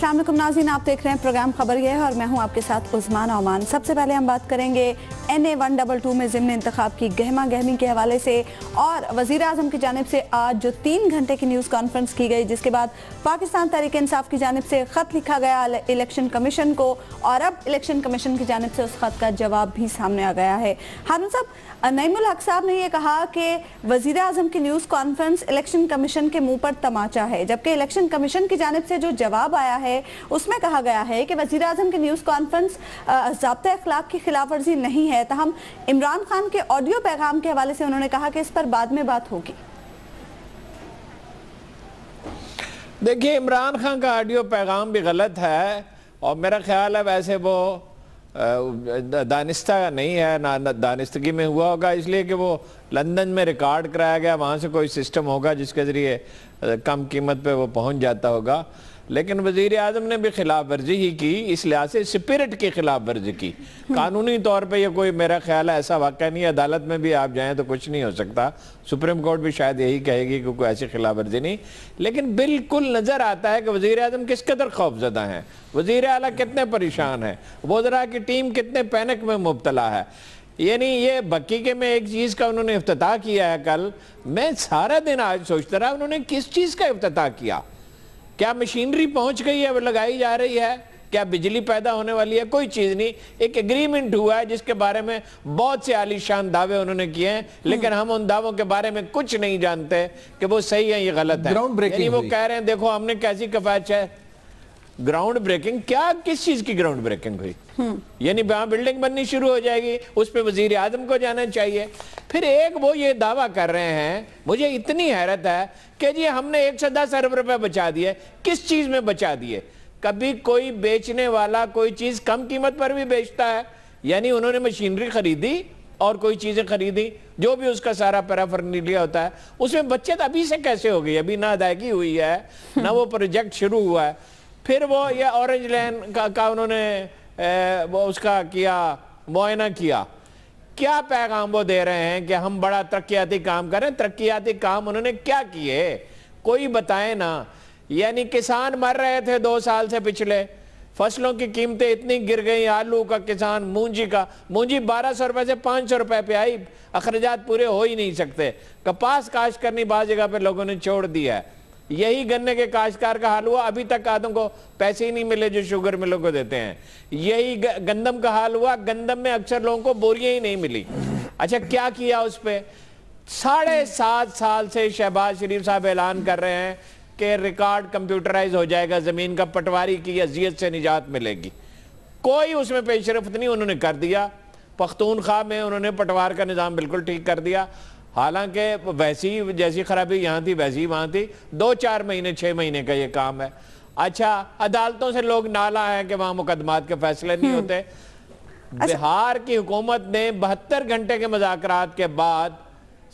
अस्सलाम वालेकुम नाज़रीन, आप देख रहे हैं प्रोग्राम खबर ये है और मैं हूं आपके साथ उस्मान ओमान। सबसे पहले हम बात करेंगे NA-122 में ज़िम्नी इंतखाब की गहमा गहमी के हवाले से और वज़ीर आज़म की जानिब से आज जो 3 घंटे की न्यूज़ कॉन्फ्रेंस की गई, जिसके बाद पाकिस्तान तहरीक इंसाफ की जानिब से ख़त लिखा गया इलेक्शन कमीशन को और अब इलेक्शन कमीशन की जानिब से उस ख़त का जवाब भी सामने आ गया है। हारून साहब, नईमुल हक साहब ने यह कहा कि वज़ीर आज़म की न्यूज़ कॉन्फ्रेंस इलेक्शन कमीशन के मुँह पर तमाचा है, जबकि इलेक्शन कमीशन की जानिब से जो जवाब आया है उसमें कहा गया है कि वज़ीर आज़म की न्यूज़ कॉन्फ्रेंस ज़ाब्ते अखलाक की खिलाफ वर्जी नहीं है। तहम इमरान खान के ऑडियो पैगाम के हवाले से उन्होंने कहा कि इस पर बाद में बात होगी। देखिए, इमरान खान का ऑडियो पैगाम भी गलत है और मेरा ख्याल है वैसे वो दानिस्ता नहीं है, ना दानिस्तगी में हुआ होगा, इसलिए कि वो लंदन में रिकॉर्ड कराया गया, वहाँ से कोई सिस्टम होगा जिसके ज़रिए कम कीमत पे वो पहुँच जाता होगा। लेकिन वज़ीर आज़म ने भी खिलाफ वर्जी ही की, इस लिहाज से स्पिरिट की खिलाफ वर्जी की। कानूनी तौर पे ये कोई मेरा ख्याल है ऐसा वाक़या नहीं है, अदालत में भी आप जाएं तो कुछ नहीं हो सकता, सुप्रीम कोर्ट भी शायद यही कहेगी कि कोई ऐसी खिलाफ वर्जी नहीं। लेकिन बिल्कुल नज़र आता है कि वज़ीर आज़म किस कदर खौफज़दा हैं, वज़ीर आला कितने परेशान हैं, वज़रा की टीम कितने पैनिक में मुब्तला है। यानी ये बक्की के में एक चीज़ का उन्होंने इफ्तिताह किया है कल, मैं सारा दिन आज सोचता रहा उन्होंने किस चीज़ का इफ्तिताह किया। क्या मशीनरी पहुंच गई है, वो लगाई जा रही है, क्या बिजली पैदा होने वाली है? कोई चीज़ नहीं। एक एग्रीमेंट हुआ है जिसके बारे में बहुत से आलीशान दावे उन्होंने किए हैं, लेकिन हम उन दावों के बारे में कुछ नहीं जानते कि वो सही है, ये गलत है। यानी वो कह रहे हैं देखो हमने कैसी कफायत है। ग्राउंड ब्रेकिंग क्या, किस चीज की ग्राउंड ब्रेकिंग हुई? यानी वहां बिल्डिंग बननी शुरू हो जाएगी, उस पर वजीर आजम को जाना चाहिए। फिर एक वो ये दावा कर रहे हैं, मुझे इतनी हैरत है कि जी हमने 110 अरब रुपए बचा दिए। किस चीज में बचा दिए? कभी कोई बेचने वाला कोई चीज कम कीमत पर भी बेचता है? यानी उन्होंने मशीनरी खरीदी और कोई चीजें खरीदी, जो भी उसका सारा पैराफर्नीलिया होता है, उसमें बचत अभी से कैसे हो गई? अभी ना अदायगी हुई है, ना वो प्रोजेक्ट शुरू हुआ है। फिर वो ये ऑरेंज लाइन का उन्होंने वो उसका किया, मुआयना किया। क्या पैगाम वो दे रहे हैं कि हम बड़ा तरक्याती काम करें? तरक्याती काम उन्होंने क्या किए, कोई बताए ना। यानी किसान मर रहे थे 2 साल से, पिछले फसलों की कीमतें इतनी गिर गई, आलू का किसान, मूंजी 1200 रुपए से 500 रुपए पे आई, अखराजात पूरे हो ही नहीं सकते। कपास काश्त करनी बाज़ जगह पे लोगों ने छोड़ दिया है। यही गन्ने के काश्तकार का हाल हुआ, अभी तक आदों को पैसे ही नहीं मिले जो शुगर मिलों को देते हैं। यही गंदम का हाल हुआ, गंदम में अक्सर लोगों को बोरियां ही नहीं मिली। अच्छा, क्या किया उस पे? 7.5 साल से शहबाज शरीफ साहब ऐलान कर रहे हैं कि रिकॉर्ड कंप्यूटराइज हो जाएगा, जमीन का पटवारी की अजियत से निजात मिलेगी। कोई उसमें पेशरफ्त नहीं, उन्होंने कर दिया। पख्तूनख्वा में उन्होंने पटवार का निज़ाम बिल्कुल ठीक कर दिया, हालांकि वैसी जैसी खराबी यहाँ थी वैसी वहाँ थी। 2-4 महीने 6 महीने का ये काम है। अच्छा, अदालतों से लोग नाला है कि वहाँ मुकदमात के फैसले नहीं होते। बिहार की हुकूमत ने 72 घंटे के मुज़ाकरात के बाद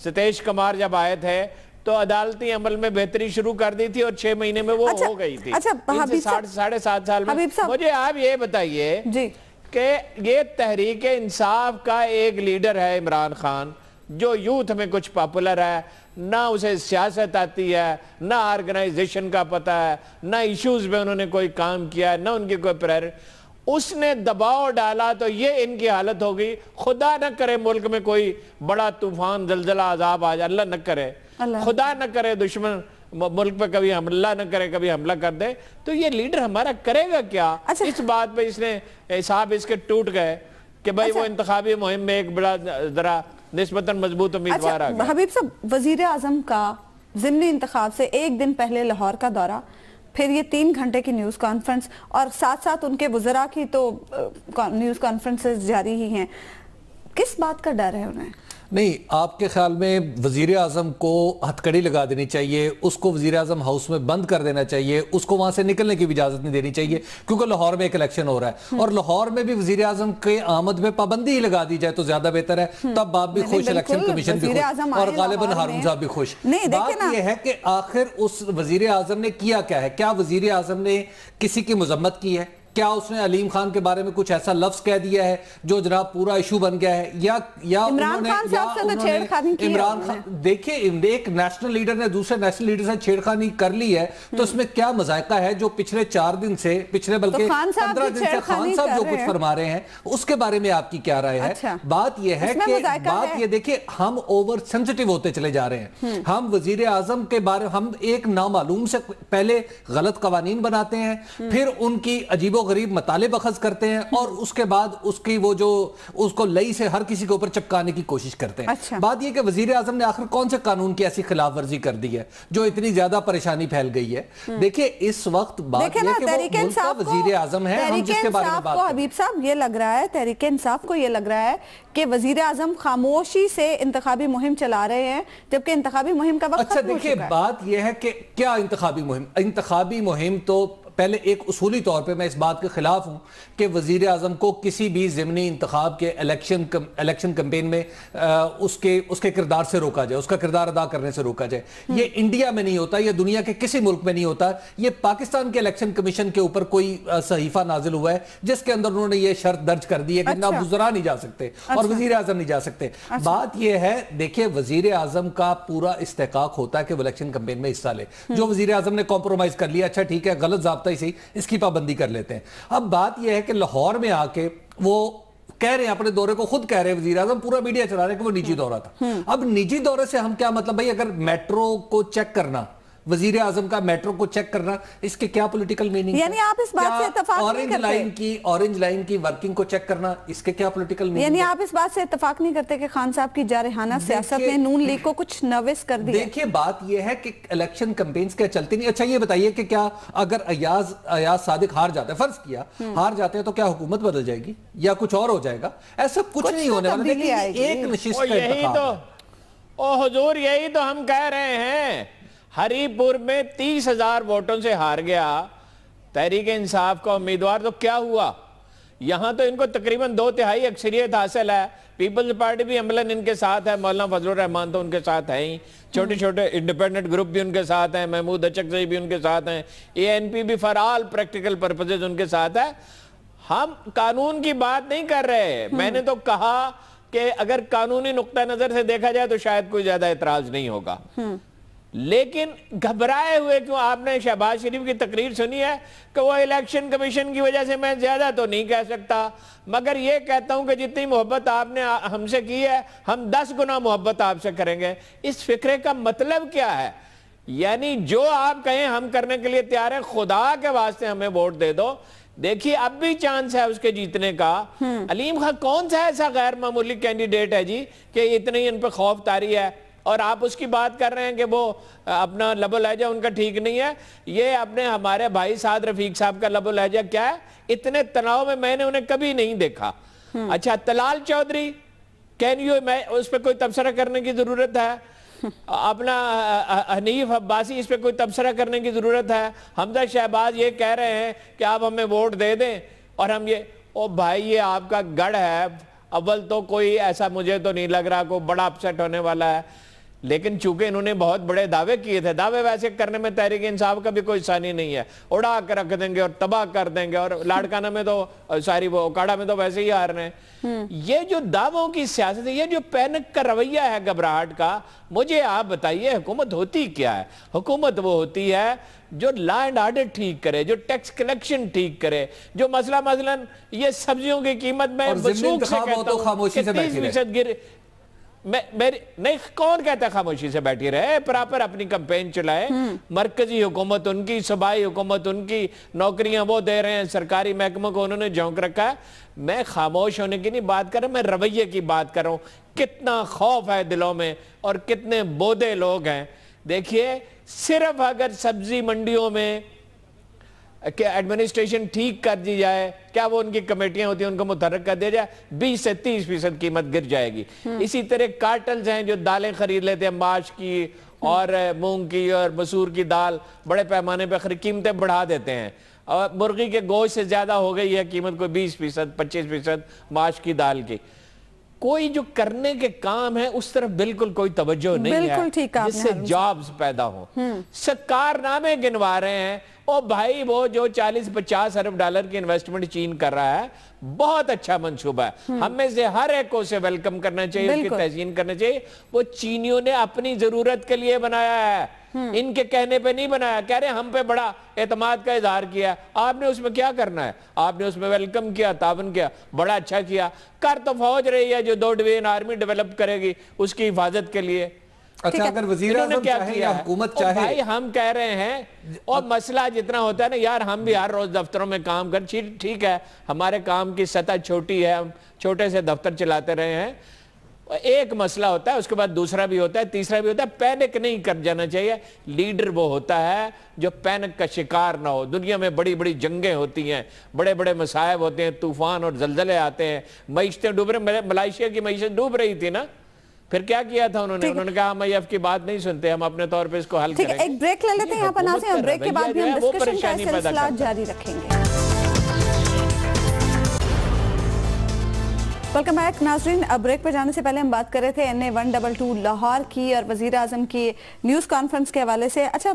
सतीश कुमार जब आए थे तो अदालती अमल में बेहतरी शुरू कर दी थी और 6 महीने में वो हो गई थी। 7.5 साल में। मुझे आप ये बताइए कि ये तहरीक इंसाफ का एक लीडर है इमरान खान, जो यूथ में कुछ पॉपुलर है, ना उसे सियासत आती है, ना ऑर्गेनाइजेशन का पता है, ना इश्यूज में उन्होंने कोई काम किया है, ना उनकी कोई प्रायोरिटी। उसने दबाव डाला तो ये इनकी हालत हो गई। खुदा न करे मुल्क में कोई बड़ा तूफान, जलजला, अजाब आ जाए, अल्लाह न करे, खुदा न करे दुश्मन मुल्क पे कभी हमला न करे, कभी हमला कर दे, तो ये लीडर हमारा करेगा क्या? अच्छा। इस बात पे इसने हिसाब इसके टूट गए कि भाई वो इंतखाबी मुहिम में एक बड़ा जरा निस्बतन मजबूत उम्मीदवार आ गया। हबीब साहब, वजीर आजम का ज़िमनी इंतखाब से एक दिन पहले लाहौर का दौरा, फिर ये 3 घंटे की न्यूज़ कॉन्फ्रेंस और साथ साथ उनके वज़रा की तो न्यूज़ कॉन्फ्रेंसेस जारी ही हैं। किस बात का डर है उन्हें? नहीं, आपके ख्याल में वज़ीर आज़म को हथकड़ी लगा देनी चाहिए, उसको वज़ीर आज़म हाउस में बंद कर देना चाहिए, उसको वहाँ से निकलने की भी इजाज़त नहीं देनी चाहिए, क्योंकि लाहौर में एक इलेक्शन हो रहा है और लाहौर में भी वज़ीर आज़म के आमद में पाबंदी ही लगा दी जाए तो ज़्यादा बेहतर है। तब आप भी खुश, इलेक्शन कमीशन भी खुश और गालिबन हारून साहब भी खुश। बात यह है कि आखिर उस वज़ीर आज़म ने किया क्या है? क्या वज़ीर आज़म ने किसी की मजम्मत की है? क्या उसने अलीम खान के बारे में कुछ ऐसा लफ्ज कह दिया है जो जनाब पूरा इशू बन गया है, या इमरान खान साहब से तो छेड़खानी की है। इमरान खान, देखिए एक नेशनल लीडर ने दूसरे नेशनल लीडर से छेड़खानी कर ली है, तो इसमें क्या मजायका है जो पिछले 4 दिन से, पिछले बल्कि 15 दिन से खान साहब जो कुछ फरमा रहे हैं उसके बारे में आपकी क्या राय है? अच्छा। बात यह है कि बात ये देखिए, हम ओवर सेंसिटिव होते चले जा रहे हैं। हम वजीर आजम के बारे में हम एक नामालूम से पहले गलत कवानीन बनाते हैं, फिर उनकी अजीबो गरीब मतालिब अखज करते हैं, और उसके बाद उसकी वो जो उसको लई से हर किसी के ऊपर चिपकाने की कोशिश करते हैं। अच्छा। बात यह कि वजीर आजम ने आखिर कौन से कानून की ऐसी खिलाफ वर्जी कर दी है जो इतनी ज्यादा परेशानी फैल गई है? देखिए इस वक्त बात यह कि वो मुल्क का वजीर आजम है, हम जिसके बारे में बात कर रहे हैं। हबीब साहब, ये लग रहा है तहरीक इंसाफ को, ये लग रहा है कि वजीर आजम खामोशी से इंतखाबी मुहिम चला रहे हैं, जबकि इंतखाबी मुहिम का वक्त अच्छा देखिए, बात यह है कि क्या इंतखाबी मुहिम तो पहले एक उसूली तौर पे मैं इस बात के खिलाफ हूं कि वजीर आजम को किसी भी ज़िमनी इंतखाब के इलेक्शन कैंपेन में उसके किरदार से रोका जाए, उसका किरदार अदा करने से रोका जाए। ये इंडिया में नहीं होता, ये दुनिया के किसी मुल्क में नहीं होता। ये पाकिस्तान के इलेक्शन कमीशन के ऊपर कोई सहीफा नाजिल हुआ है जिसके अंदर उन्होंने ये शर्त दर्ज कर दी है कि ना वज़रा नहीं जा सकते और वजीर आजम नहीं जा सकते। बात यह है, देखिए वजीर आजम का पूरा इस्तेकाक होता है कि वो इलेक्शन कैंपेन में हिस्सा ले। जो वजीर आजम ने कॉम्प्रोमाइज कर लिया, अच्छा ठीक है, गलत ज़ाब्ता ही इसकी पाबंदी कर लेते हैं। अब बात यह है कि लाहौर में आके वो कह रहे हैं, अपने दौरे को खुद कह रहे हैं वजीर आजम, पूरा मीडिया चला रहे हैं कि वो निजी दौरा था। अब निजी दौरे से हम क्या मतलब, भाई अगर मेट्रो को चेक करना, वजीर आजम का मेट्रो को चेक करना, इसके क्या पॉलिटिकल मीनिंग? यानी आप इस बात से इत्तेफाक नहीं करते? ऑरेंज लाइन की वर्किंग को चेक करना, इसके क्या पॉलिटिकल मीनिंग? यानी आप इस बात से इत्तेफाक नहीं करते कि खान साहब की जारहाना सियासत ने नून लीग को कुछ नर्वस कर दिया? देखिए बात यह है कि इलेक्शन कैंपेन्स क्या चलती नहीं। अच्छा ये बताइए कि क्या अगर अयाज सादिक हार जाता है, फर्ज किया हार जाते हैं, तो क्या हुकूमत बदल जाएगी या कुछ और हो जाएगा? ऐसा कुछ नहीं होने वाला। देखिए एक नशिस्त का हुजूर यही तो हम कह रहे हैं। हरीपुर में 30,000 वोटों से हार गया तहरीक इंसाफ का उम्मीदवार, तो क्या हुआ? यहां तो इनको तकरीबन 2/3 अक्सरियत हासिल है। पीपल्स पार्टी भी अमलन इनके साथ है, मौलाना फजलुर रहमान तो उनके साथ है ही, छोटे छोटे इंडिपेंडेंट ग्रुप भी उनके साथ हैं, महमूद अचकज़ई भी उनके साथ हैं, ANP भी फॉर ऑल प्रैक्टिकल पर्पसेस उनके साथ है। हम कानून की बात नहीं कर रहे। मैंने तो कहा कि अगर कानूनी नुक्ता नजर से देखा जाए तो शायद कोई ज्यादा एतराज नहीं होगा, लेकिन घबराए हुए क्यों? आपने शहबाज शरीफ की तकरीर सुनी है कि वो इलेक्शन कमीशन की वजह से मैं ज्यादा तो नहीं कह सकता, मगर ये कहता हूं कि जितनी मोहब्बत आपने हमसे की है, हम 10 गुना मोहब्बत आपसे करेंगे। इस फिक्रे का मतलब क्या है? यानी जो आप कहें हम करने के लिए तैयार हैं, खुदा के वास्ते हमें वोट दे दो। देखिए अब भी चांस है उसके जीतने का। अलीम खान कौन सा ऐसा गैर मामूली कैंडिडेट है जी कि इतनी इन पर खौफ तारी है, और आप उसकी बात कर रहे हैं कि वो अपना लबो लहजा उनका ठीक नहीं है। ये अपने हमारे भाई साद रफीक साहब का लबो लहजा क्या है, इतने तनाव में मैंने उन्हें कभी नहीं देखा। अच्छा तलाल चौधरी, कैन यू, मैं उस पर कोई तबसरा करने की जरूरत है? अपना हनीफ अब्बासी, इस पर कोई तबसरा करने की जरूरत है? हमजा शहबाज ये कह रहे हैं कि आप हमें वोट दे दें, और हम ये, ओ भाई ये आपका गढ़ है। अव्वल तो कोई ऐसा मुझे तो नहीं लग रहा कोई बड़ा अपसेट होने वाला है, लेकिन चूंकि इन्होंने बहुत बड़े दावे किए थे, दावे वैसे करने में तहरीक इंसाफ का भी कोई सानी नहीं है, उड़ा कर रख देंगे और तबाह कर देंगे, और लाड़काना में तो सारी वो ओकाड़ा में तो वैसे ही हार रहे हैं। ये जो दावों की सियासत है, ये जो पैनिक का रवैया है, घबराहट का, मुझे आप बताइए हुकूमत होती क्या है? हुकूमत वो होती है जो लॉ एंड ऑर्डर ठीक करे, जो टैक्स कलेक्शन ठीक करे, जो मसलन ये सब्जियों की कीमत में वसूख से कहता हूं कि 30% गिर, मेरी नहीं, कौन कहता है खामोशी से बैठी रहे? प्रॉपर अपनी कैंपेन चलाए। मरकजी हुकूमत उनकी, सूबाई हुकूमत उनकी, नौकरियां वो दे रहे हैं, सरकारी महकमों को उन्होंने झोंक रखा है। मैं खामोश होने की नहीं बात कर रहा, मैं रवैये की बात कर रहा हूं। कितना खौफ है दिलों में और कितने बोधे लोग हैं। देखिए सिर्फ अगर सब्जी मंडियों में एडमिनिस्ट्रेशन ठीक कर दी जाए, क्या वो उनकी कमेटियां होती हैं उनको मुतहर्रिक कर दिया जाए, 20 से 30% कीमत गिर जाएगी। इसी तरह कार्टल्स हैं जो दालें खरीद लेते हैं, माश की और मूंग की और मसूर की दाल बड़े पैमाने पर कीमतें बढ़ा देते हैं, और मुर्गी के गोश्त से ज्यादा हो गई है कीमत, कोई 20%, 25% माश की दाल की। कोई जो करने के काम है उस तरफ बिल्कुल कोई तवज्जो नहीं है जिससे जॉब्स पैदा हो। कारनामे गिनवा रहे हैं اور بھائی وہ جو 40-50 ارب ڈالر کی انویسٹمنٹ چین کر رہا ہے بہت اچھا منصوبہ ہے, ہم میں سے ہر ایک کو اسے ویلکم کرنا چاہیے, اس کی تحسین کرنا چاہیے. وہ چینیوں نے اپنی ضرورت کے لیے بنایا ہے, ان کے کہنے پہ نہیں بنایا. کہہ رہے ہیں ہم پہ بڑا اعتماد کا اظہار کیا, آپ نے اس میں کیا کرنا ہے؟ آپ نے اس میں ویلکم کیا, تعاون کیا, بڑا اچھا کیا. کر تو فوج رہی ہے جو 2 ڈویژن آرمی ڈیولپ کرے گی اس کی حفاظت کے لیے. اچھا اگر وزیر اعظم چاہے یا حکومت چاہے, بھائی ہم کہہ رہے ہیں, اور مسئلہ جتنا ہوتا ہے نا یار, ہم بھی ہر روز دفتروں میں کام کر, ٹھیک ہے ہمارے کام کی سطح چھوٹی ہے, ہم چھوٹے سے دفتر چلاتے رہے ہیں. ایک مسئلہ ہوتا ہے, اس کے بعد دوسرا بھی ہوتا ہے, تیسرا بھی ہوتا ہے. پینک نہیں کر جانا چاہیے. لیڈر وہ ہوتا ہے جو پینک کا شکار نہ ہو. دنیا میں بڑی بڑی جنگیں ہوتی ہیں, بڑے بڑے مصائب ہوتے ہیں, طوفان اور زلزلے آتے ہیں, معیشتیں ڈوب رہے. ملائیشیا کی معیشت ڈوب رہی تھی نا, پھر کیا کیا تھا انہوں نے کہا ہم IF کی بات نہیں سنتے, ہم اپنے طور پہ اس کو حل کریں گے. ایک بریک لے لیتے ہیں یہاں پر ناظرین, اور بریک کے بعد بھی ہم ڈسکشن کا سلسلہ جاری رکھیں گے. ویلکم بیک ناظرین. بریک پہ جانے سے پہلے ہم بات کر رہے تھے NA-122 لاہور کی اور وزیر اعظم کی نیوز کانفرنس کے حوالے سے. اچھا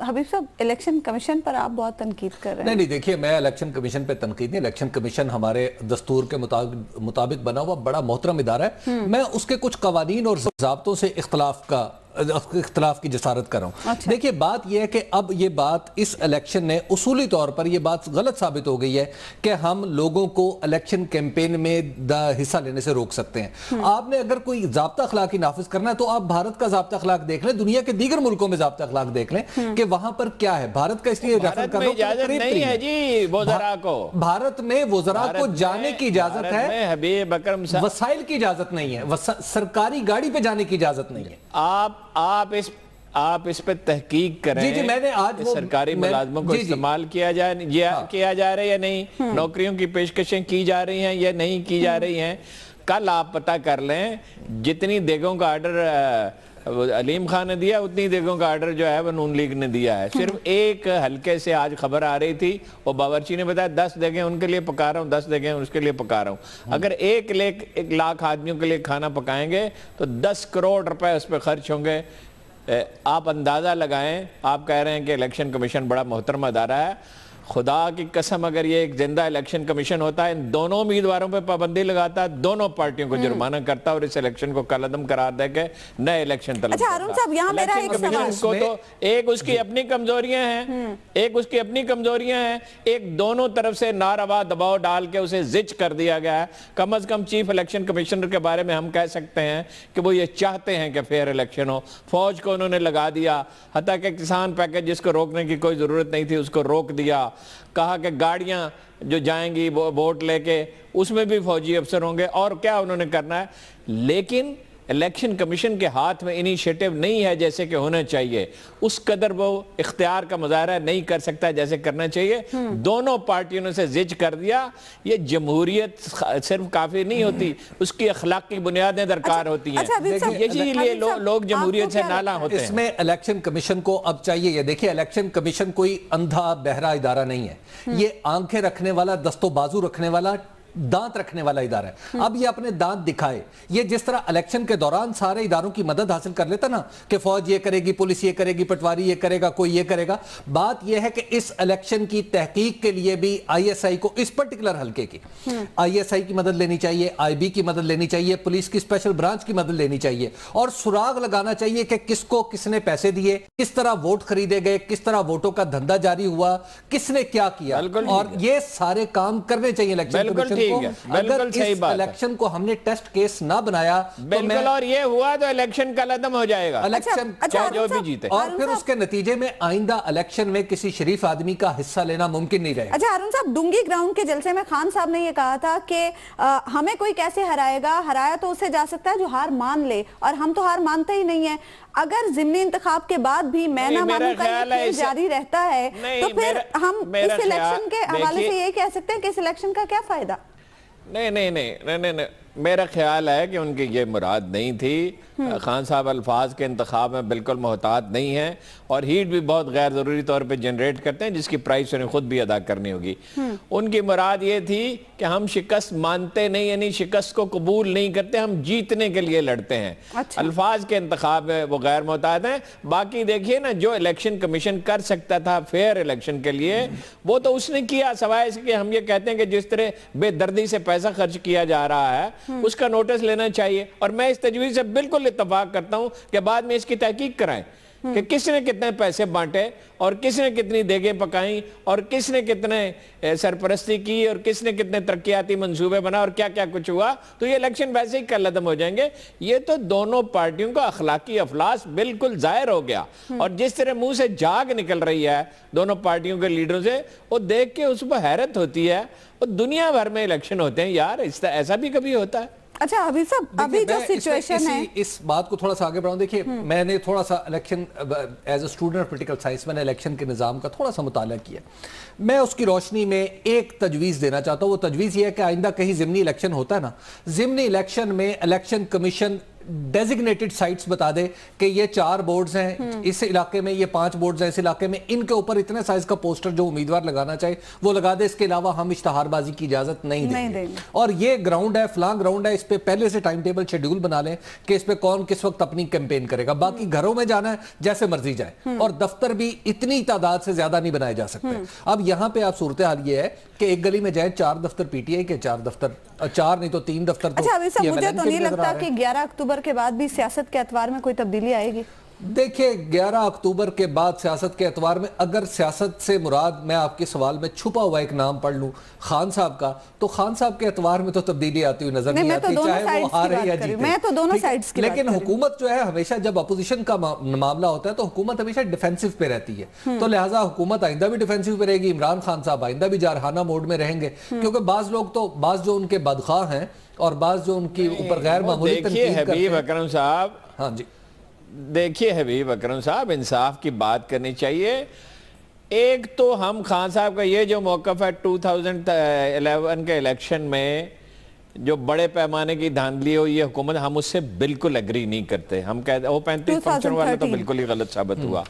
حبیب صاحب, الیکشن کمیشن پر آپ بہت تنقید کر رہے ہیں. نہیں دیکھیے, میں الیکشن کمیشن پہ تنقید نہیں. الیکشن کمیشن ہمارے دستور کے مطابق بنا ہوا بڑا محترم ادارہ ہے. میں اس کے کچھ قوانین اور ضابطوں سے اختلاف کی جسارت کر رہا ہوں. دیکھیے بات یہ ہے کہ اب یہ بات اس الیکشن نے اصولی طور پر یہ بات غلط ثابت ہو گئی ہے کہ ہم لوگوں کو الیکشن کیمپین میں حصہ لینے سے روک سکتے ہیں. آپ نے اگر کوئی ضابطہ اخلاقی نافذ کرنا ہے تو آپ بھارت کا ضابطہ اخلاق دیکھ لیں, دنیا کے دیگر ملکوں میں ضابطہ اخلاق دیکھ لیں کہ وہاں پر کیا ہے. بھارت کا اس لیے ریفر کر رہا ہوں, اجازت نہیں ہے جی وزراء کو, بھارت میں وزراء کو جانے کی اجازت ہے, حبیب اکرم صاحب وسائل کی اجازت نہیں ہے, سرکاری گاڑی پہ جانے کی اجازت نہیں ہے. آپ اس پہ تحقیق کریں. جی میں نے آج سرکاری ملازموں کو استعمال کیا جا رہا ہے یا نہیں, نوکریوں کی پیشکشیں کی جا رہی ہیں یا نہیں کی جا رہی ہیں. کل آپ پتہ کر لیں جتنی دیگوں کا آرڈر علیم خان نے دیا اتنی دیگوں کا آرڈر جو ہے وہ نون لیگ نے دیا ہے. صرف ایک حلقے سے آج خبر آ رہی تھی, وہ باورچی نے بتایا 10 دیگیں ان کے لیے پکا رہا ہوں, 10 دیگیں اس کے لیے پکا رہا ہوں. اگر 1 لاکھ آدمیوں کے لیے کھانا پکائیں گے تو 10 کروڑ روپے اس پہ خرچ ہوں گے. آپ اندازہ لگائیں. آپ کہہ رہے ہیں کہ الیکشن کمیشن بڑا محترم ادارہ ہے. خدا کی قسم اگر یہ ایک زندہ الیکشن کمیشن ہوتا ہے, ان دونوں امیدواروں پہ پابندی لگاتا ہے, دونوں پارٹیوں کو جرمانہ کرتا اور اس الیکشن کو کالعدم قرار دے کے نئے الیکشن طلب کرتا. اچھا ہارون صاحب, یہاں میرا ایک سوال, تو ایک اس کی اپنی کمزوریاں ہیں, ایک دونوں طرف سے ناروا دباؤ ڈال کے اسے زچ کر دیا گیا ہے. کم از کم چیف الیکشن کمیشنر کے بارے میں ہم کہہ سکتے ہیں کہ وہ یہ چاہتے ہیں کہ فیئر الیکشن ہو. فوج کو انہوں نے لگا دیا, حتیٰ کہ کسان پیکج جس کو روکنے کی کوئی ضرورت نہیں تھی اس کو روک دیا. کہا کہ گاڑیاں جو جائیں گی ووٹ لے کے اس میں بھی فوجی افسر ہوں گے, اور کیا انہوں نے کرنا ہے. لیکن الیکشن کمیشن کے ہاتھ میں انیشیٹو نہیں ہے جیسے کہ ہونا چاہیے. اس قدر وہ اختیار کا مظاہرہ نہیں کر سکتا جیسے کرنا چاہیے. دونوں پارٹیوں نے اسے زج کر دیا. یہ جمہوریت صرف کافی نہیں ہوتی, اس کی اخلاقی بنیادیں درکار ہوتی ہیں. یہی لیے لوگ جمہوریت سے نالاں ہوتے ہیں. اس میں الیکشن کمیشن کو اب چاہیے, یہ دیکھیں الیکشن کمیشن کوئی اندھا بہرا ادارہ نہیں ہے. یہ آنکھیں رکھنے والا, دست و بازو رکھنے والا, دانت رکھنے والا ادارہ ہے. اب یہ اپنے دانت دکھائے. یہ جس طرح الیکشن کے دوران سارے اداروں کی مدد حاصل کر لیتا نا کہ فوج یہ کرے گی, پولیس یہ کرے گی, پٹواری یہ کرے گا, کوئی یہ کرے گا. بات یہ ہے کہ اس الیکشن کی تحقیق کے لیے بھی ISI کو, اس پرٹیکولر حلقے کی ISI کی مدد لینی چاہیے, IB کی مدد لینی چاہیے, پولیس کی اسپیشل برانچ کی مدد لینی چاہیے, اور سراغ لگانا چاہیے کہ کس کو کس نے پیسے دیے, کس طرح ووٹ خریدے گئے, کس طرح ووٹوں کا دھندا جاری ہوا, کس نے کیا کیا. اور یہ سارے کام کرنے چاہیے الیکشن کمیشن کو. اگر اس الیکشن کو ہم نے ٹیسٹ کیس نہ بنایا بالکل, اور یہ ہوا تو الیکشن کا عدم ہو جائے گا. الیکشن جو بھی جیتے, اور پھر اس کے نتیجے میں آئندہ الیکشن میں کسی شریف آدمی کا حصہ لینا ممکن نہیں رہے. اچھا ہارون صاحب, ڈونگی گراؤنڈ کے جلسے میں خان صاحب نے یہ کہا تھا کہ ہمیں کوئی کیسے ہرائے گا, ہرایا تو اسے جا سکتا ہے جو ہار مان لے, اور ہم تو ہار مانتے ہی نہیں ہیں. اگر ضمنی انتخاب کے بعد بھی میں نہ مانوں کا یہ کھیل جاری رہتا ہے تو پھر ہم اس الیکشن کے حوالے سے یہ کہہ سکتے ہیں کہ اس الیکشن کا کیا فائدہ. نہیں میرا خیال ہے کہ ان کی یہ مراد نہیں تھی. خان صاحب الفاظ کے انتخاب میں بالکل محتاط نہیں ہیں اور ہیٹ بھی بہت غیر ضروری طور پہ جنریٹ کرتے ہیں جس کی پرائس انہیں خود بھی ادا کرنی ہوگی. ان کی مراد یہ تھی کہ ہم شکست مانتے نہیں, یعنی شکست کو قبول نہیں کرتے, ہم جیتنے کے لیے لڑتے ہیں. الفاظ کے انتخاب میں وہ غیر محتاط ہیں. باقی دیکھیے نا, جو الیکشن کمیشن کر سکتا تھا فیئر الیکشن کے لیے وہ تو اس نے کیا, سوائے اس کہ ہم یہ کہتے ہیں کہ جس طرح بے دردی سے پیسہ خرچ کیا جا رہا ہے اس کا نوٹس لینا چاہیے. اور میں اس تجویز سے بالکل اتفاق کرتا ہوں کہ بعد میں اس کی تحقیق کرائیں کہ کس نے کتنے پیسے بانٹے اور کس نے کتنی دیگیں پکائیں اور کس نے کتنے سرپرستی کی اور کس نے کتنے ترقیاتی منصوبے بنا اور کیا کیا کچھ ہوا. تو یہ الیکشن ویسے ہی کل عدم ہو جائیں گے. یہ تو دونوں پارٹیوں کا اخلاقی افلاس بالکل ظاہر ہو گیا. اور جس طرح منہ سے جاگ نکل رہی ہے دونوں پارٹیوں کے لیڈروں سے, وہ دیکھ کے اس پر حیرت ہوتی ہے. اور دنیا بھر میں الیکشن ہوتے ہیں یار, ایسا بھی کبھی ہوتا ہے. اچھا حبیب صاحب, ابھی جو سچویشن ہے, اس بات کو تھوڑا سا آگے بڑھاؤں. دیکھیے میں نے تھوڑا سا election as a student of political science میں نے الیکشن کے نظام کا تھوڑا سا مطالعہ کیا. میں اس کی روشنی میں ایک تجویز دینا چاہتا ہوں. وہ تجویز یہ ہے کہ آئندہ کہیں ضمنی الیکشن ہوتا ہے نا, ضمنی الیکشن میں الیکشن کمیشن ڈیزگنیٹڈ سائٹس بتا دے کہ یہ 4 بورڈز ہیں اس علاقے میں, یہ 5 بورڈز ہیں اس علاقے میں, ان کے اوپر اتنے سائز کا پوسٹر جو امیدوار لگانا چاہے وہ لگا دے. اس کے علاوہ ہم اشتہار بازی کی اجازت نہیں دیں گے. اور یہ گراؤنڈ ہے, فلاں گراؤنڈ ہے, اس پہ پہلے سے ٹائم ٹیبل شیڈیول بنا لیں کہ اس پہ کون کس وقت اپنی کیمپین کرے گا. باقی گھروں میں جانا ہے جیسے مرضی جائے, اور دفتر بھی اتنی تعداد سے زیادہ نہیں بنائے جا سکتے. اب یہاں پہ آپ صورتحال یہ ہے کہ ایک گلی میں جائیں 4 دفتر پی ٹی آئی کے, 4 دفتر, 4 نہیں تو 3 دفتر. اچھا ابھی صاحب مجھے تو نہیں لگتا کہ 11 اکتوبر کے بعد بھی سیاست کے اعتبار میں کوئی تبدیلی آئے گی. دیکھیں 11 اکتوبر کے بعد سیاست کے اعتبار میں, اگر سیاست سے مراد میں آپ کے سوال میں چھپا ہوا ایک نام پڑھ لوں خان صاحب کا, تو خان صاحب کے اعتبار میں تو تبدیلی آتی ہوئی نظر نہیں آتی, چاہے وہ ہارے یا جیتے. میں تو دونوں سائیڈز کی بات کر رہی ہوں. لیکن حکومت جو ہے ہمیشہ جب اپوزیشن کا معاملہ ہوتا ہے تو حکومت ہمیشہ ڈیفینسو پہ رہتی ہے. تو لہٰذا حکومت آئندہ بھی ڈیفینسو پہ رہے گی. عمران خان صاحب آئندہ بھی جارحانہ موڈ میں رہیں گے, کیونکہ بعض لوگ تو, بعض جو ان کے بدخواہ ہیں اور بعض جو ان کی اوپر غیر معمولی تنقید کرتے ہیں. حبیب اکرم صاحب, ہاں جی دیکھیے حبیب اکرم صاحب, انصاف کی بات کرنی چاہیے. ایک تو ہم خان صاحب کا یہ جو موقف ہے 2011 کے الیکشن میں جو بڑے پیمانے کی دھاندلی ہوئی ہے حکومت, ہم اس سے بالکل اگری نہیں کرتے. ہم کہتے ہیں وہ 35 فنکشن والا تو بالکل ہی غلط ثابت ہوا.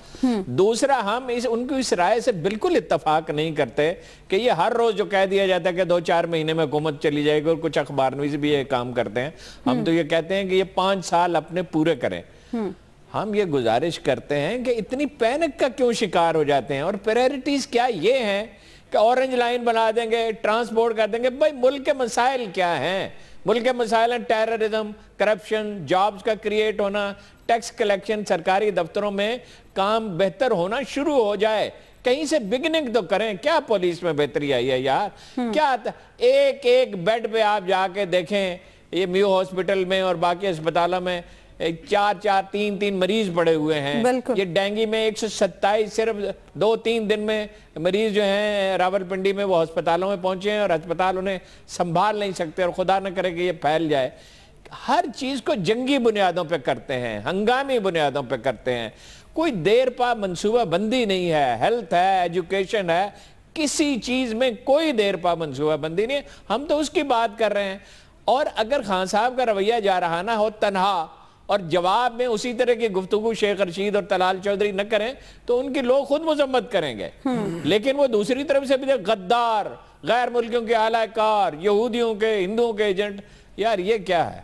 دوسرا, ہم ان کی اس رائے سے بالکل اتفاق نہیں کرتے کہ یہ ہر روز جو کہہ دیا جاتا ہے کہ 2-4 مہینے میں حکومت چلی جائے گی, اور کچھ اخبار نویس بھی یہ کام کرتے ہیں. ہم تو یہ کہتے ہیں کہ یہ 5 سال اپنے پورے کریں. ہم یہ گزارش کرتے ہیں کہ اتنی پینک کا کیوں شکار ہو جاتے ہیں, اور پریورٹیز کیا یہ ہیں کہ اورنج لائن بنا دیں گے, ٹرانسپورٹ کر دیں گے. بھائی ملک کے مسائل کیا ہیں؟ ملک کے مسائل ہیں ٹیررزم, کرپشن, جابز کا کریٹ ہونا, ٹیکس کلیکشن, سرکاری دفتروں میں کام بہتر ہونا شروع ہو جائے. کہیں سے بگننگ تو کریں. کیا پولیس میں بہتری آئی ہے یار؟ کیا ایک ایک بیڈ پہ آپ جا کے دیکھیں, یہ میو ہاسپٹل میں اور باقی اسپتالوں میں 3 مریض پڑے ہوئے ہیں. یہ ڈینگی میں 127 صرف 2-3 دن میں مریض جو ہیں راولپنڈی میں وہ ہسپتالوں میں پہنچے ہیں, اور ہسپتال انہیں سنبھال نہیں سکتے, اور خدا نہ کرے کہ یہ پھیل جائے. ہر چیز کو جنگی بنیادوں پہ کرتے ہیں, ہنگامی بنیادوں پہ کرتے ہیں. کوئی دیر پا منصوبہ بندی نہیں ہے. ہیلتھ ہے, ایجوکیشن ہے, کسی چیز میں کوئی دیر پا منصوبہ بندی نہیں ہے. ہم تو اس کی بات کر رہے ہیں. اور اگر خان صاحب کا رویہ جارحانہ ہو تنہا, اور جواب میں اسی طرح کی گفتگو شیخ رشید اور طلال چودھری نہ کریں, تو ان کی لوگ خود مذمت کریں گے. لیکن وہ دوسری طرف سے بھی غدار, غیر ملکیوں کے اعلی کار, یہودیوں کے, ہندوؤں کے ایجنٹ, یار یہ کیا ہے؟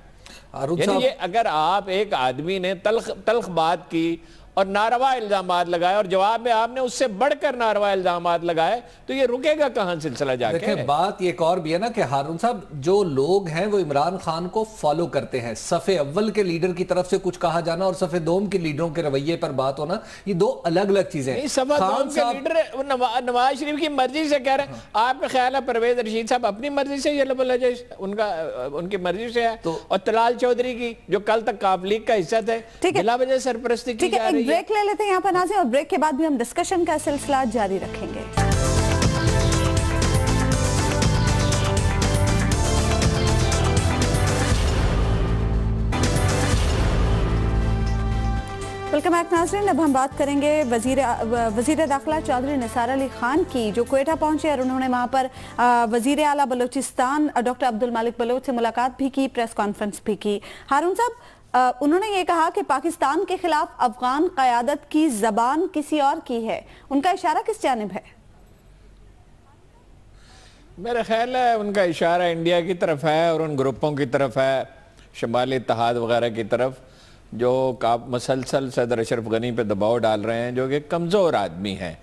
یعنی یہ اگر آپ ایک آدمی نے تلخ بات کی اور ناروا الزامات لگائے, اور جواب میں آپ نے اس سے بڑھ کر ناروا الزامات لگائے, تو یہ رکے گا کہاں سلسلہ جا کے؟ دیکھیں بات یہ ایک اور بھی ہے نا کہ ہارون صاحب, جو لوگ ہیں وہ عمران خان کو فالو کرتے ہیں. صف اول کے لیڈر کی طرف سے کچھ کہا جانا اور صف دوم کے لیڈروں کے رویے پر بات ہونا, یہ 2 الگ الگ چیزیں ہیں. صف دوم کے لیڈر نواز شریف کی مرضی سے کہہ رہے ہیں. آپ کا خیال ہے پرویز رشید صاحب اپنی مرضی سے یہ لب ان کی مرضی سے ہے, اور طلال چودھری کی جو کل تک کاف لیگ کا حصہ تھے بلا وجہ سرپرستی کی جا رہی ہے. بریک لے لیتے ہیں یہاں پر ناظرین, اور بریک کے بعد بھی ہم ڈسکشن کا سلسلہ جاری رکھیں گے. वेलकम बैक नाज़रीन। अब हम बात करेंगे वज़ीर दाखिला चौधरी निसार अली खान की, जो क्वेटा पहुंचे और उन्होंने वहां पर वज़ीर आला बलूचिस्तान डॉक्टर अब्दुल मालिक बलोच से मुलाकात भी की, प्रेस कॉन्फ्रेंस भी की। हारून साहब, उन्होंने ये कहा कि पाकिस्तान के खिलाफ अफगान क़यादत की ज़बान किसी और की है, उनका इशारा किस जानिब है? मेरा ख्याल है उनका इशारा इंडिया की तरफ है और उन ग्रुपों की तरफ है, शमाली इत्तेहाद वगैरह की तरफ, जो मसलसल सदर अशरफ गनी पे दबाव डाल रहे हैं, जो कि कमज़ोर आदमी हैं।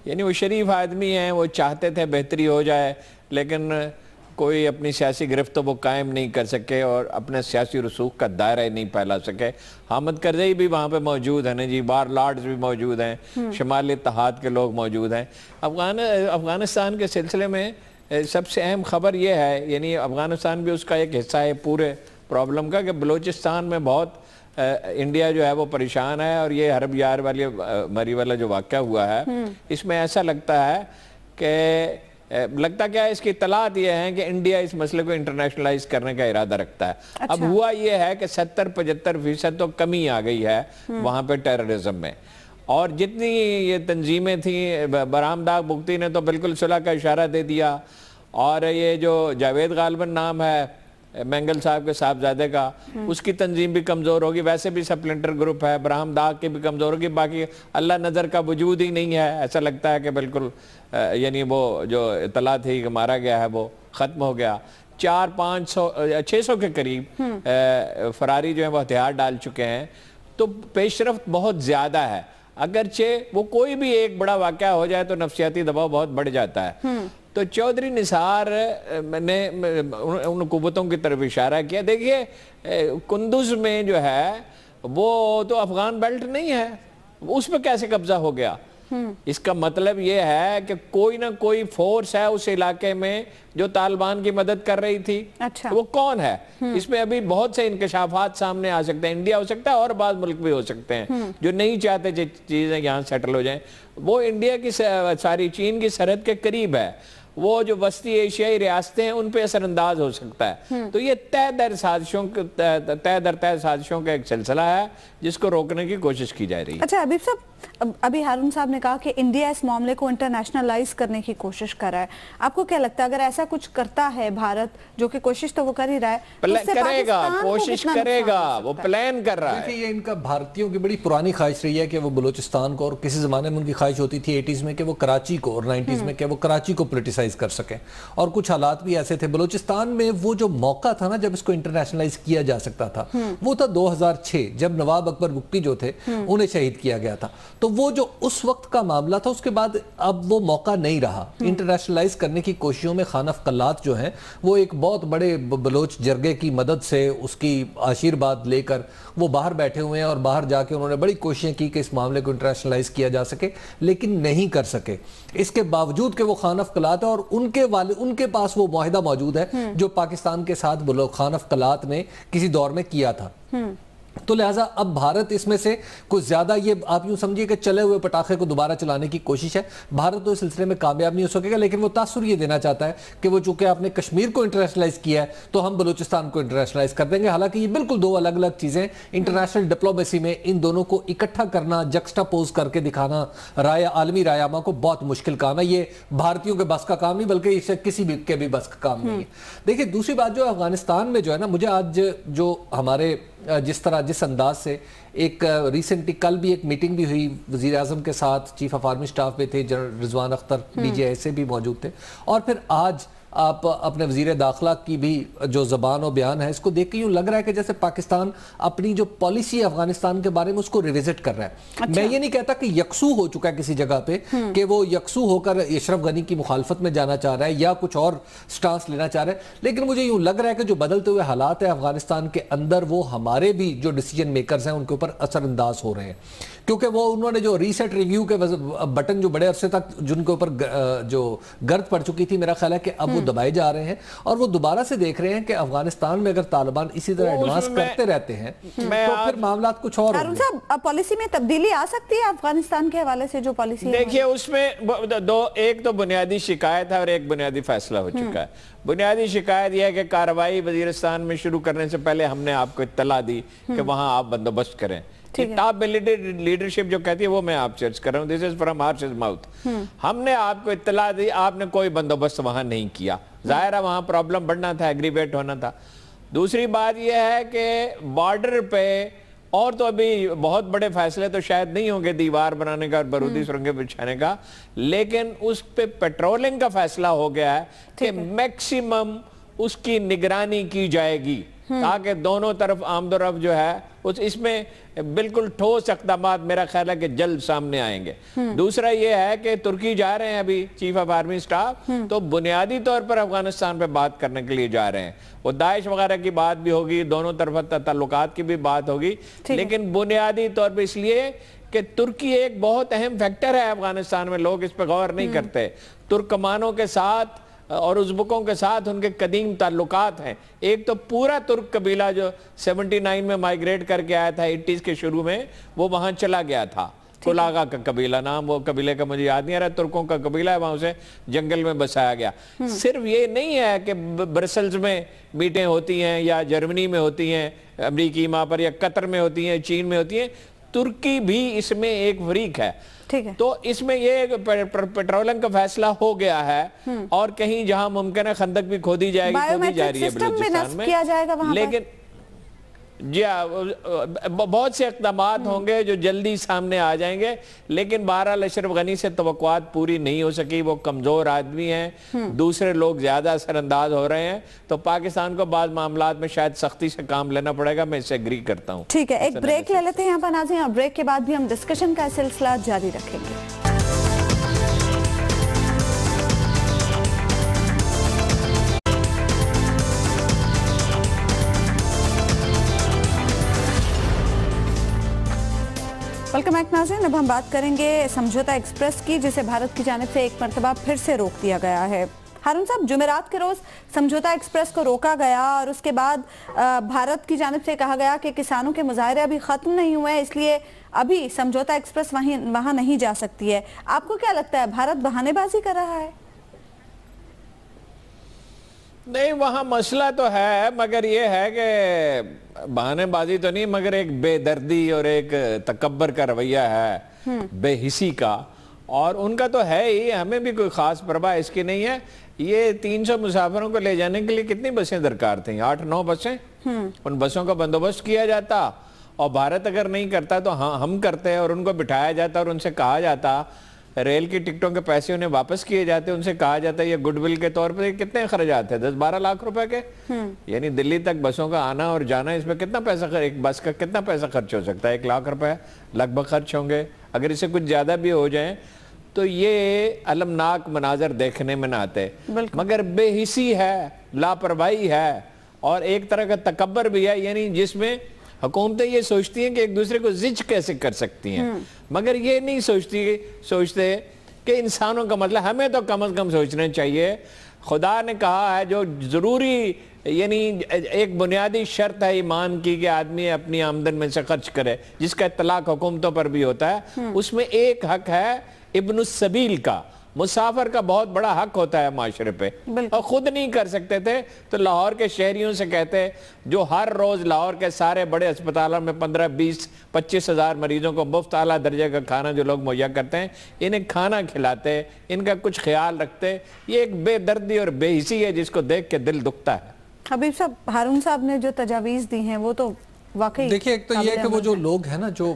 यानी वो शरीफ आदमी हैं, वो चाहते थे बेहतरी हो जाए, लेकिन कोई अपनी सियासी गिरफ्त तो वो कायम नहीं कर सके और अपने सियासी रसूख का दायरा ही नहीं फैला सके। हामिद करज़ई भी वहाँ पे मौजूद हैं जी, बार लॉर्ड्स भी मौजूद हैं, शमाली इत्तेहाद के लोग मौजूद हैं। अफ़गानिस्तान के सिलसिले में सबसे अहम खबर यह है, यानी अफ़गानिस्तान भी उसका एक हिस्सा है पूरे प्रॉब्लम का, कि बलूचिस्तान में बहुत इंडिया जो है वो परेशान है। और ये हरब यार वाली मरी वाला जो वाक़या हुआ है, इसमें ऐसा लगता है कि लगता क्या है, इसकी इत्तलात ये है कि इंडिया इस मसले को इंटरनेशनलाइज करने का इरादा रखता है। अच्छा। अब हुआ ये है कि 70-75% तो कमी आ गई है वहाँ पे टेररिज्म में, और जितनी ये तंजीमें थी, बरामदाग मुफ्ती ने तो बिल्कुल सुलह का इशारा दे दिया, और ये जो जावेद गालिबन नाम है मैंगल साहब के साहबजादे का, उसकी तंजीम भी कमज़ोर होगी, वैसे भी सप्लेंटर ग्रुप है, बराम दाग की भी कमज़ोर होगी, बाकी अल्लाह नज़र का वजूद ही नहीं है। ऐसा लगता है कि बिल्कुल यानी वो जो इतला थी कि मारा गया है वो ख़त्म हो गया। 400-500-600 के करीब फरारी जो है वो हथियार डाल चुके हैं, तो पेशरफ्त बहुत ज़्यादा है। अगरचे वो कोई भी एक बड़ा वाक़या हो जाए तो नफसियाती दबाव बहुत बढ़ जाता है। तो चौधरी निसार ने उन कुव्वतों की तरफ इशारा किया। देखिए, कुंदुज में जो है वो तो अफगान बेल्ट नहीं है, उस पर कैसे कब्जा हो गया? इसका मतलब ये है कि कोई ना कोई फोर्स है उस इलाके में जो तालिबान की मदद कर रही थी। अच्छा। वो कौन है? इसमें अभी बहुत से इंकशाफात सामने आ सकते हैं। इंडिया हो सकता है और बाद मुल्क भी हो सकते हैं जो नहीं चाहते चीजें यहाँ सेटल हो जाएं। वो इंडिया की सारी चीन की सरहद के करीब है, वो जो वस्ती एशियाई रियासतें हैं उन पे असरअंदाज हो सकता है। तो ये तय दर साजिशों का एक सिलसिला है जिसको रोकने की कोशिश की जा रही है। अच्छा हबीब साहब, अभी हारून साहब ने कहा कि इंडिया इस मामले को इंटरनेशनलाइज करने की कोशिश कर रहा है। आपको क्या लगता है, अगर ऐसा कुछ करता है भारत, जो कि कोशिश तो वो कर ही रहा है, करेगा, कोशिश करेगा, वो प्लान कर रहा है। ये इनका भारतीयों की बड़ी पुरानी ख्वाहिश रही है कि वो बलूचिस्तान को, और किसी जमाने में उनकी ख्वाहिश होती थी 80s में कि वो कराची को, और 90s में कि वो कराची को पोलिटिसाइज कर सके, और कुछ हालात भी ऐसे थे बलूचिस्तान में। वो जो मौका था ना जब इसको इंटरनेशनलाइज किया जा सकता था, वो था 2006, जब नवाब अकबर बुगटी जो थे उन्हें शहीद किया गया था। तो वो जो उस वक्त का मामला था, उसके बाद अब वो मौका नहीं रहा। इंटरनेशनलाइज करने की कोशिशों में खानफ कल्लात जो हैं वो एक बहुत बड़े बलोच जरगे की मदद से, उसकी आशीर्वाद लेकर वो बाहर बैठे हुए हैं, और बाहर जाके उन्होंने बड़ी कोशिशें की कि इस मामले को इंटरनेशनलाइज किया जा सके, लेकिन नहीं कर सके। इसके बावजूद कि वो खानफ कल्लात है और उनके पास वो मुआहिदा मौजूद है जो पाकिस्तान के साथ खानफ कल्लात ने किसी दौर में किया था। तो लिहाजा अब भारत इसमें से कुछ ज्यादा, ये आप यूं समझिए कि चले हुए पटाखे को दोबारा चलाने की कोशिश है। भारत तो इस सिलसिले में कामयाब नहीं हो सकेगा, लेकिन वो तासुर ये देना चाहता है कि वो चूंकि आपने कश्मीर को इंटरनेशनलाइज किया है तो हम बलूचिस्तान को इंटरनेशनलाइज कर देंगे। हालांकि ये बिल्कुल दो अलग अलग चीजें। इंटरनेशनल डिप्लोमेसी में इन दोनों को इकट्ठा करना, जक्स्टापोज करके दिखाना आलमी रायामा को बहुत मुश्किल काम है। ये भारतीयों के बस का काम नहीं, बल्कि इसे किसी भी के भी बस का काम नहीं है। देखिए, दूसरी बात जो अफगानिस्तान में जो है ना, मुझे आज जो हमारे जिस अंदाज से एक रिसेंटली कल भी एक मीटिंग भी हुई वज़ीर आज़म के साथ, चीफ ऑफ आर्मी स्टाफ पे थे जनरल रिजवान अख्तर DGI भी मौजूद थे, और फिर आज आप अपने वज़ीर दाखिला की भी जो ज़बान और बयान है, इसको देख के यूँ लग रहा है कि जैसे पाकिस्तान अपनी जो पॉलिसी अफगानिस्तान के बारे में उसको रिविजिट कर रहा है। अच्छा। मैं ये नहीं कहता कि यकसू हो चुका है किसी जगह पे कि वो यकसू होकर अशरफ गनी की मुखालफत में जाना चाह रहा है या कुछ और स्टांस लेना चाह रहा है, लेकिन मुझे यूँ लग रहा है कि जो बदलते हुए हालात है अफगानिस्तान के अंदर, वो हमारे भी जो डिसीजन मेकर्स हैं उनके ऊपर असरअंदाज हो रहे हैं। क्योंकि वो उन्होंने जो रीसेट रिव्यू के बटन जो बड़े अरसे तक जिनके ऊपर जो गर्द पड़ चुकी थी, मेरा ख्याल है कि अब वो दबाए जा रहे हैं, और वो दोबारा से देख रहे हैं कि अफगानिस्तान में अगर तालिबान इसी तरह एडवांस करते रहते हैं तो फिर मामला कुछ और होंगे। अब पॉलिसी में तब्दीली आ सकती है अफगानिस्तान के हवाले से जो पॉलिसी? देखिए, उसमें एक तो बुनियादी शिकायत है और एक बुनियादी फैसला हो चुका है। बुनियादी शिकायत यह है कि कार्रवाई वजीरिस्तान में शुरू करने से पहले हमने आपको इत्तला दी कि वहां आप बंदोबस्त करें। टॉप मिलिट्री लीडरशिप जो कहती है वो मैं आप चर्च कर रहा हूँ, दिस इज फ्रॉम हार्शेस माउथ। हमने आपको इत्तला दी, आपने कोई बंदोबस्त वहां नहीं किया, जाहिर है वहां प्रॉब्लम बढ़ना था, एग्रीवेट होना था। दूसरी बात यह है कि बॉर्डर पे और तो अभी बहुत बड़े फैसले तो शायद नहीं होंगे दीवार बनाने का और बारूदी सुरंगें बिछाने का, लेकिन उस पे पेट्रोलिंग का फैसला हो गया है कि मैक्सिमम उसकी निगरानी की जाएगी ताकि दोनों तरफ आमदोरफ्त जो है उस इसमें बिल्कुल ठोस इक़दामात मेरा ख्याल है कि जल्द सामने आएंगे। दूसरा ये है कि तुर्की जा रहे हैं अभी चीफ ऑफ आर्मी स्टाफ, तो बुनियादी तौर पर अफगानिस्तान पे बात करने के लिए जा रहे हैं। वो दाइश वगैरह की बात भी होगी, दोनों तरफ ताल्लुकात की भी बात होगी, लेकिन बुनियादी तौर पर इसलिए कि तुर्की एक बहुत अहम फैक्टर है अफगानिस्तान में, लोग इस पर गौर नहीं करते। तुर्कमानों के साथ और उज़्बकों के साथ उनके कदीम ताल्लुकात हैं। एक तो पूरा तुर्क कबीला जो 79 में माइग्रेट करके आया था 80s के शुरू में, वो वहां चला गया था। कुलागा का कबीला, नाम वो कबीले का मुझे याद नहीं आ रहा, तुर्कों का कबीला है, वहां उसे जंगल में बसाया गया। सिर्फ ये नहीं है कि ब्रसल्स में मीटिंग होती हैं या जर्मनी में होती हैं अमरीकी वहां पर, या कतर में होती हैं, चीन में होती हैं, तुर्की भी इसमें एक फरीक है। तो इसमें ये पेट्रोलिंग का फैसला हो गया है और कहीं जहां मुमकिन है खंदक भी खोदी जाएगी, खोदी जा रही है बलूचिस्तान में, लेकिन जी बहुत से इक़दामात होंगे जो जल्दी सामने आ जाएंगे। लेकिन बहरहाल अशरफ गनी से तवक्कुआत पूरी नहीं हो सकी, वो कमजोर आदमी हैं, दूसरे लोग ज्यादा असरअंदाज हो रहे हैं, तो पाकिस्तान को बाद मामलात में शायद सख्ती से काम लेना पड़ेगा, मैं इससे एग्री करता हूँ। ठीक है, एक ब्रेक ले लेते हैं यहाँ पर नाज़रीन, और ब्रेक के बाद भी हम डिस्कशन का सिलसिला जारी रखेंगे। वेलकम बैक नाज़रीन, अब हम बात करेंगे समझौता एक्सप्रेस की, जिसे भारत की जानिब से एक मरतबा फिर से रोक दिया गया है। हारून साहब, जुमेरात के रोज समझौता एक्सप्रेस को रोका गया और उसके बाद भारत की जानिब से कहा गया कि किसानों के मुजाहरे अभी खत्म नहीं हुए हैं, इसलिए अभी समझौता एक्सप्रेस वहां नहीं जा सकती है। आपको क्या लगता है, भारत बहानेबाजी कर रहा है? नहीं, वहां मसला तो है, मगर ये है कि बहानेबाजी तो नहीं, मगर एक बेदर्दी और एक तकब्बर का रवैया है, बेहिसी का, और उनका तो है ही। हमें भी कोई खास परवाह इसकी नहीं है। ये 300 मुसाफिरों को ले जाने के लिए कितनी बसें दरकार थी? 8-9 बसें। उन बसों का बंदोबस्त किया जाता, और भारत अगर नहीं करता तो हाँ हम करते हैं, और उनको बिठाया जाता और उनसे कहा जाता, रेल की टिकटों के पैसे उन्हें वापस किए जाते, उनसे कहा जाता है ये गुडविल के तौर पर कितने खर्चात थे, 10-12 लाख रुपए के, यानी दिल्ली तक बसों का आना और जाना, इसमें कितना पैसा, एक बस का कितना पैसा खर्च हो सकता है? 1 लाख रुपए लगभग खर्च होंगे। अगर इससे कुछ ज्यादा भी हो जाए तो ये अलमनाक मनाजर देखने में ना आते, मगर बेहिसी है, लापरवाही है, और एक तरह का तकब्बर भी है, यानी जिसमें हुकूमतें ये सोचती हैं कि एक दूसरे को जिज कैसे कर सकती हैं, मगर ये नहीं सोचते कि इंसानों का मतलब, हमें तो कम से कम सोचना चाहिए। खुदा ने कहा है जो जरूरी, यानी एक बुनियादी शर्त है ईमान की कि आदमी अपनी आमदन में से खर्च करे, जिसका इत्तलाक हुकूमतों पर भी होता है, उसमें एक हक है इब्नुस सबील का, मुसाफिर का बहुत बड़ा हक होता है माशरे पे, और खुद नहीं कर सकते थे तो लाहौर के शहरियों से कहते, जो हर रोज लाहौर के सारे बड़े अस्पतालों में 15-20-25 हजार मरीजों को मुफ्त आला दर्जे का खाना जो लोग मुहैया करते हैं, इन्हें खाना खिलाते, इनका कुछ ख्याल रखते। ये एक बेदर्दी और बेहिसी है जिसको देख के दिल दुखता है। हबीब साहब, हारून साहब ने जो तजावीज दी हैं वो तो वाकई देखिए, एक तो ये है कि वो जो लोग हैं ना, जो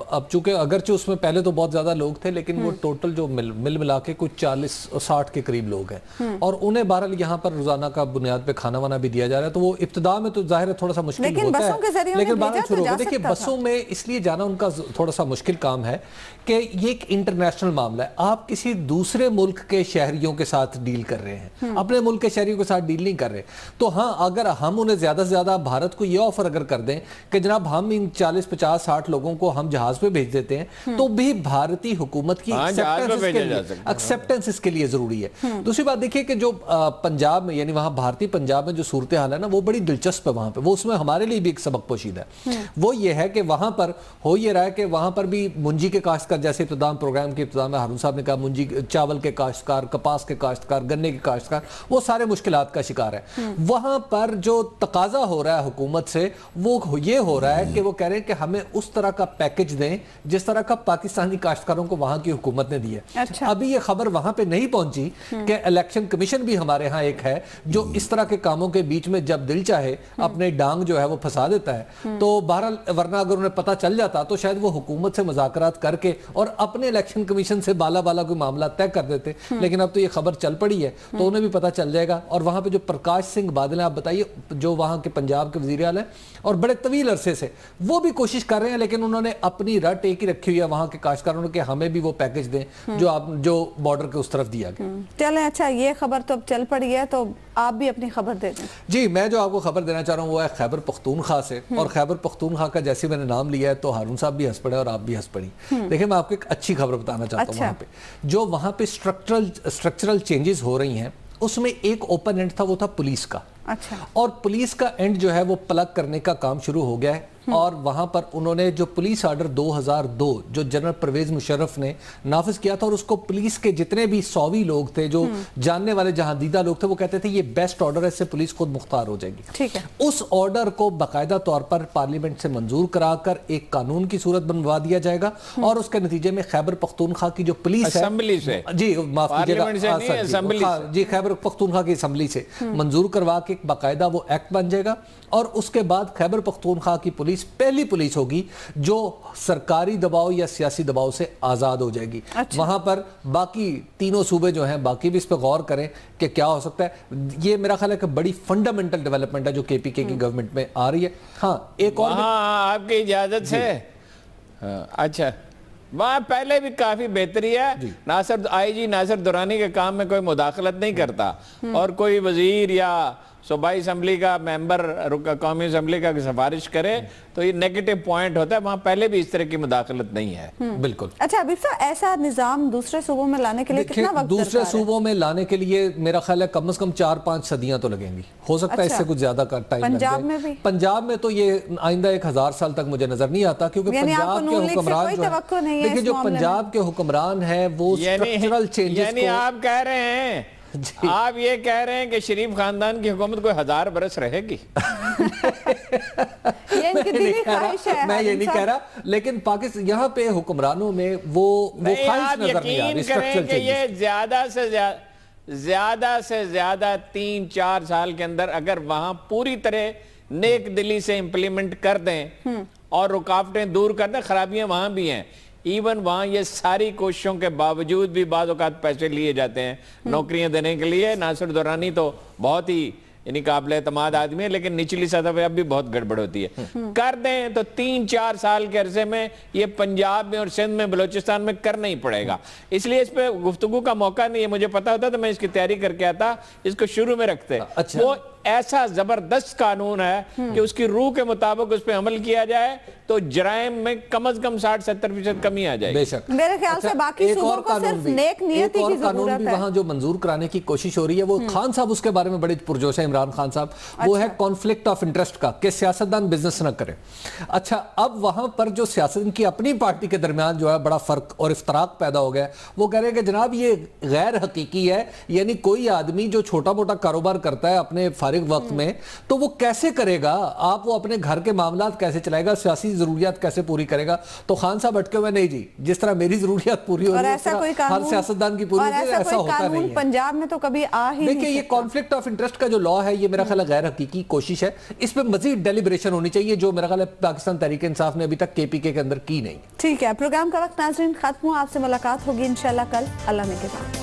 अब चूंकि अगरचे उसमें पहले तो बहुत ज्यादा लोग थे, लेकिन वो टोटल जो मिल मिला के कुछ 40-60 के करीब लोग हैं, और उन्हें बहरहाल यहाँ पर रोजाना का बुनियाद पे खाना वाना भी दिया जा रहा है। तो वो इब्तिदा में तो जाहिर है थोड़ा सा मुश्किल होता है, लेकिन बहरहाल शुरू होगा। देखिए, बसों में इसलिए जाना उनका थोड़ा सा मुश्किल काम है कि ये एक इंटरनेशनल मामला है। आप किसी दूसरे मुल्क के शहरियों के साथ डील कर रहे हैं, अपने मुल्क के शहरियों के साथ डील नहीं कर रहे। तो हाँ, अगर हम उन्हें ज्यादा से ज्यादा भारत को ये ऑफर अगर कर दें कि जनाब हम इन 40-50-60 लोगों को हम जहाज पे भेज देते हैं, तो भी भारतीय हुकूमत की एक्सेप्टेंस इसके लिए जरूरी है। दूसरी बात देखिए कि जो पंजाब में, यानी वहां भारतीय पंजाब में जो सूरत हाल है ना, वो बड़ी दिलचस्प है वहां पे। वो उसमें हमारे लिए भी एक सबक पोशीदा है। वो ये है कि वहां पर हो ये रहा है कि वहां पर भी मुंजी के काश्तकार, जैसे इब्तिदा प्रोग्राम के इब्तिदा में हारून साहब ने कहा, मुंजी, चावल के काश्तकार, कपास के काश्तकार, गन्ने के काश्तकार, वो सारे मुश्किलात का शिकार है। वहां पर जो तकाजा हो रहा है हुकूमत से, वो یہ ہو رہا ہے کہ وہ کہہ رہے ہیں کہ ہمیں اس طرح کا پیکج دیں جس طرح کا پاکستانی کاشتکاروں کو وہاں کی حکومت نے دیا. ابھی یہ خبر وہاں پہ نہیں پہنچی کہ الیکشن کمیشن بھی ہمارے ہاں ایک ہے جو اس طرح کے کاموں کے بیچ میں جب دل چاہے اپنے ڈانگ جو ہے وہ پھنسا دیتا ہے. تو بہرحال ورنہ اگر انہیں پتہ چل جاتا تو شاید وہ حکومت سے مذاکرات کر کے اور اپنے الیکشن کمیشن سے بالا بالا کوئی معاملہ طے کر دیتے. لیکن اب تو یہ خبر چل پڑی ہے تو انہیں بھی پتہ چل جائے گا. اور وہاں پہ جو پرکاش سنگھ بادل ہیں, آپ بتائیے, جو وہاں کے پنجاب کے وزیر اعلیٰ ہیں اور بڑے طویل عرصے سے وہ بھی کوشش کر رہے ہیں, لیکن انہوں نے اپنی رٹ ایک ہی رکھی ہوئی ہے وہاں کے کاشتکاروں نے کہ ہمیں بھی وہ پیکج دیں جو بارڈر کے اس طرف دیا گیا. چلیں اچھا, یہ خبر تو اب چل پڑی ہے تو آپ بھی اپنی خبر دے دیں. جی, میں جو آپ کو خبر دینا چاہ رہا ہوں وہ ہے خیبر پختونخوا سے. اور خیبر پختونخوا کا جیسے میں نے نام لیا ہے تو ہارون صاحب بھی ہنس پڑے اور آپ بھی ہنس پڑی. دیکھیں, میں آپ کو ایک اچھی خبر بتانا چاہتا ہوں. وہاں پہ جو وہاں پہ اسٹرکچرل چینجز ہو رہی ہیں اس میں ایک اوپن اینڈ تھا, وہ تھا پولیس کا. اور پولیس کا اینڈ جو ہے وہ پلگ کرنے کا کام شروع ہو گیا ہے. اور وہاں پر انہوں نے جو پولیس آرڈر 2002 جو جنرل پرویز مشرف نے نافذ کیا تھا, اور اس کو پولیس کے جتنے بھی سووی لوگ تھے جو جاننے والے جہاندیدہ لوگ تھے وہ کہتے تھے یہ بیسٹ آرڈر ہے, اس سے پولیس خود مختار ہو جائے گی. اس آرڈر کو باقاعدہ طور پر پارلیمنٹ سے منظور کرا کر ایک قانون کی صورت بنوا دیا جائے گا. اور اس کے نتیجے میں خیبر پختونخوا کی جو پولیس ہے, اسمبلی سے, جی معاف کیجیے گا, جی خیبر پختونخوا کی اسمبلی سے منظور کروا کے باقاعدہ وہ ایکٹ بن جائے گا. اور اس کے بعد خیبر پختونخوا کی پولیس پہلی پولیس ہوگی جو سرکاری دباؤ یا سیاسی دباؤ سے آزاد ہو جائے گی. وہاں پر باقی تینوں صوبے جو ہیں باقی بھی اس پہ غور کریں کہ کیا ہو سکتا ہے. یہ میرا خیال ہے کہ بڑی فنڈامنٹل ڈیولپمنٹ ہے جو کے پی کے کی گورنمنٹ میں آ رہی ہے. ہاں, ایک اور آپ کی اجازت سے, اچھا, وہاں پہلے بھی کافی بہتری ہے. آئی جی ناصر درانی کے کام میں کوئی مداخلت نہیں کرتا, اور کوئی وزیر یا صوبائی اسمبلی کا ممبر قومی اسمبلی کا سفارش کرے تو یہ نیگیٹو پوائنٹ ہوتا ہے. وہاں پہلے بھی اس طرح کی مداخلت نہیں ہے. بالکل. اچھا حبیب صاحب, ایسا نظام دوسرے صوبوں میں لانے کے لیے کتنا وقت دوسرے صوبوں میں لانے کے لیے میرا خیال ہے کم از کم 4-5 صدیاں تو لگیں گی. ہو سکتا ہے اس سے کچھ زیادہ ٹائم لگ جائے. پنجاب میں تو یہ آئندہ 1000 سال تک مجھے نظر نہیں آتا, کیونکہ پنجاب کے حکمران دیکھیں جو پنجاب کے حکمران ہیں وہ اسٹرکچرل چینجز یعنی آپ کہہ رہے ہیں, آپ یہ کہہ رہے ہیں کہ شریف خاندان کی حکومت کوئی 1000 برس رہے گی؟ میں یہ نہیں کہہ رہا, لیکن پاکستان یہاں پہ حکمرانوں میں وہ خواہش نظر نہیں آ رہی. کریں کہ یہ زیادہ سے زیادہ 3-4 سال کے اندر اگر وہاں پوری طرح نیک دلی سے امپلیمنٹ کر دیں اور رکاوٹیں دور کر دیں. خرابیاں وہاں بھی ہیں, ایون وہاں یہ ساری کوششوں کے باوجود بھی بعض اوقات پیسے لیے جاتے ہیں نوکریاں دینے کے لیے. ناصر درانی تو بہت ہی یعنی قابل اعتماد آدمی ہے, لیکن نچلی سطح پہ اب بھی بہت گڑبڑ ہوتی ہے. کر دیں تو 3-4 سال کے عرصے میں یہ پنجاب میں اور سندھ میں بلوچستان میں کرنا ہی پڑے گا. اس لیے اس پہ گفتگو کا موقع نہیں ہے. مجھے پتا ہوتا تو میں اس کی تیاری کر کے آتا, اس کو شروع میں رکھتے. وہ ایسا زبردست قانون ہے کہ اس کی روح کے مطابق اس پہ عمل کیا جائے تو جرائم میں کم از کم 60-70% کمی آ جائے. بے شک. میرے خیال سے باقی صوبوں کو صرف نیک نیتی کی ضرورت ہے. بھی وہاں جو منظور کرانے کی کوشش ہو رہی ہے, وہ خان صاحب اس کے بارے میں بڑے پرجوش ہیں, عمران خان صاحب, وہ ہے کانفلکٹ آف انٹرسٹ کا, کہ سیاستدان بزنس نہ کرے. اچھا, اب وہاں پر جو سیاست کی اپنی پارٹی کے درمیان جو ہے بڑا فرق اور افتراق پیدا ہو گیا ہے. وہ کہہ رہے ہیں کہ جناب یہ غیر حقیقی ہے, یعنی کوئی آدمی جو چھوٹا موٹا کاروبار کرتا ہے اپنے فارغ وقت میں تو وہ کیسے کرے گا, آپ وہ اپنے گھر کے معاملات کیسے چلائے گا, سیاسی ضروریات کیسے پوری کرے گا. تو خان صاحب اٹکے ہوئے, نہیں جی, جس طرح میری ضروریات پوری ہو رہی ہے ہر سیاستدان کی پوری ہوتی ہے, ایسا ہوتا نہیں ہے. پنجاب میں تو کبھی آ ہی نہیں. دیکھیں, یہ کانفلکٹ آف انٹرسٹ کا جو لا ہے یہ میرا خیال ہے غیر حقیقی کوشش ہے. اس پہ مزید ڈیلیبریشن ہونی چاہیے, جو میرا خیال ہے پاکستان تحریک انصاف نے ابھی تک کے پی کے اندر کی نہیں. ٹھیک ہے, پروگرام کا وقت ناظرین ختم ہوا. آپ سے ملاقات ہوگی انشاءاللہ کل. اللہ نے کے ساتھ.